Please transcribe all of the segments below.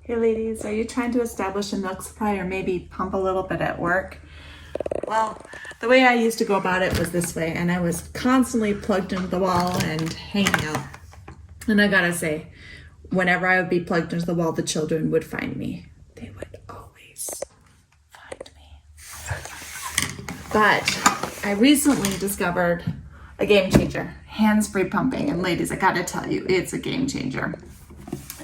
Hey ladies, are you trying to establish a milk supply or maybe pump a little bit at work? Well, the way I used to go about it was this way, and I was constantly plugged into the wall and hanging out. And I gotta say, whenever I would be plugged into the wall, the children would find me. They would always find me. But I recently discovered a game changer, hands-free pumping. And ladies, I gotta tell you, it's a game changer.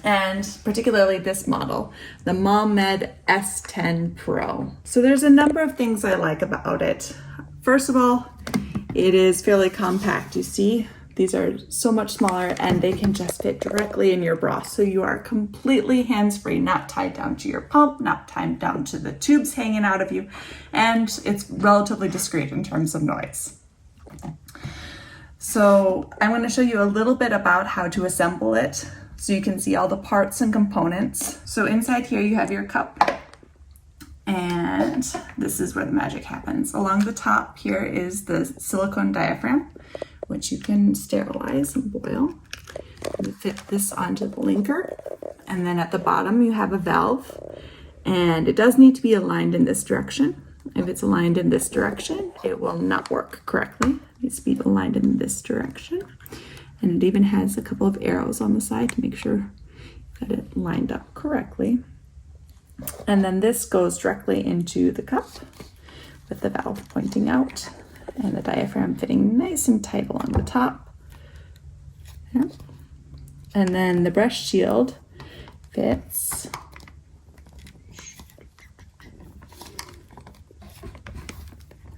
And particularly this model, the MomMed S10Pro. So there's a number of things I like about it. First of all, it is fairly compact. You see, these are so much smaller and they can just fit directly in your bra. So you are completely hands-free, not tied down to your pump, not tied down to the tubes hanging out of you. And it's relatively discreet in terms of noise. So I'm going to show you a little bit about how to assemble it, so you can see all the parts and components. So inside here you have your cup, and this is where the magic happens. Along the top here is the silicone diaphragm, which you can sterilize and boil. You fit this onto the linker, and then at the bottom you have a valve, and it does need to be aligned in this direction. If it's aligned in this direction, it will not work correctly. It needs to be aligned in this direction. And it even has a couple of arrows on the side to make sure that it lined up correctly. And then this goes directly into the cup with the valve pointing out and the diaphragm fitting nice and tight along the top. Yeah. And then the breast shield fits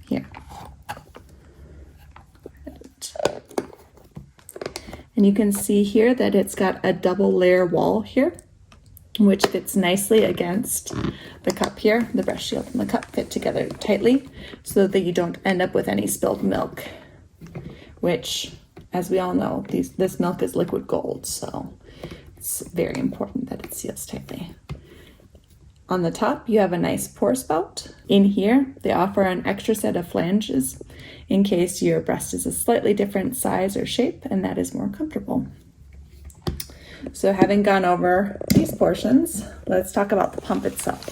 here. And you can see here that it's got a double layer wall here, which fits nicely against the cup here. The breast shield and the cup fit together tightly so that you don't end up with any spilled milk, which, as we all know, this milk is liquid gold, so it's very important that it seals tightly. On the top, you have a nice pour spout. In here, they offer an extra set of flanges in case your breast is a slightly different size or shape, and that is more comfortable. So having gone over these portions, let's talk about the pump itself.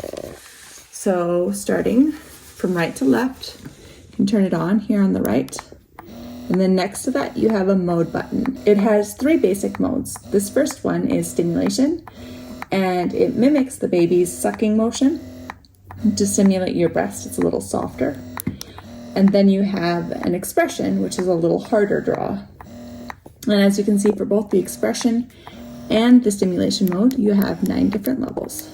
So starting from right to left, you can turn it on here on the right. And then next to that, you have a mode button. It has 3 basic modes. This first one is stimulation, and it mimics the baby's sucking motion to stimulate your breast. It's a little softer. And then you have an expression, which is a little harder draw. And as you can see, for both the expression and the stimulation mode, you have 9 different levels,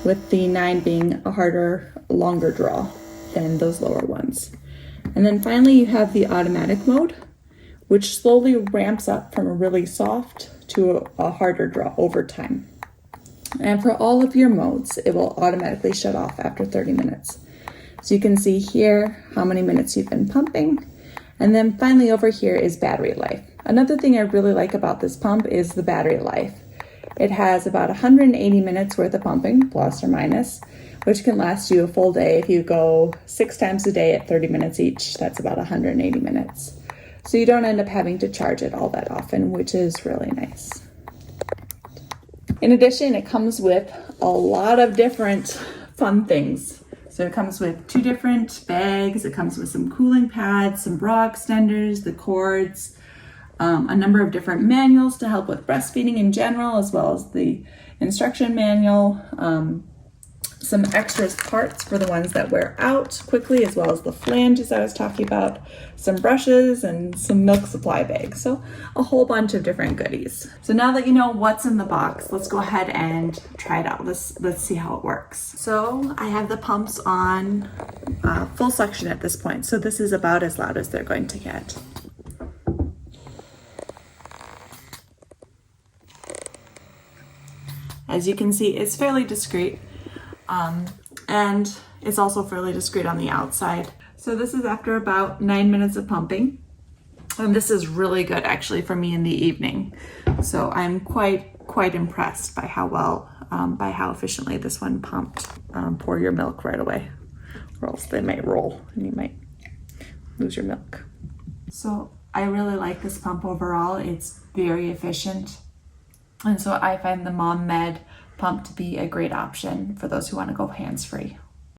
with the 9 being a harder, longer draw than those lower ones. And then finally, you have the automatic mode, which slowly ramps up from a really soft to a harder draw over time. And for all of your modes, it will automatically shut off after 30 minutes. So you can see here how many minutes you've been pumping. And then finally over here is battery life. Another thing I really like about this pump is the battery life. It has about 180 minutes worth of pumping, plus or minus, which can last you a full day. If you go 6 times a day at 30 minutes each, that's about 180 minutes. So you don't end up having to charge it all that often, which is really nice. In addition, it comes with a lot of different fun things. So it comes with 2 different bags. It comes with some cooling pads, some bra extenders, the cords, a number of different manuals to help with breastfeeding in general, as well as the instruction manual, some extra parts for the ones that wear out quickly, as well as the flanges I was talking about, some brushes, and some milk supply bags. So a whole bunch of different goodies. So now that you know what's in the box, let's go ahead and try it out. Let's see how it works. So I have the pumps on full suction at this point. So this is about as loud as they're going to get. As you can see, it's fairly discreet. And it's also fairly discreet on the outside. So this is after about 9 minutes of pumping. And this is really good actually for me in the evening. So I'm quite impressed by how efficiently this one pumped. Pour your milk right away, or else they might roll and you might lose your milk. So I really like this pump overall. It's very efficient. And so I find the MomMed pump to be a great option for those who want to go hands-free.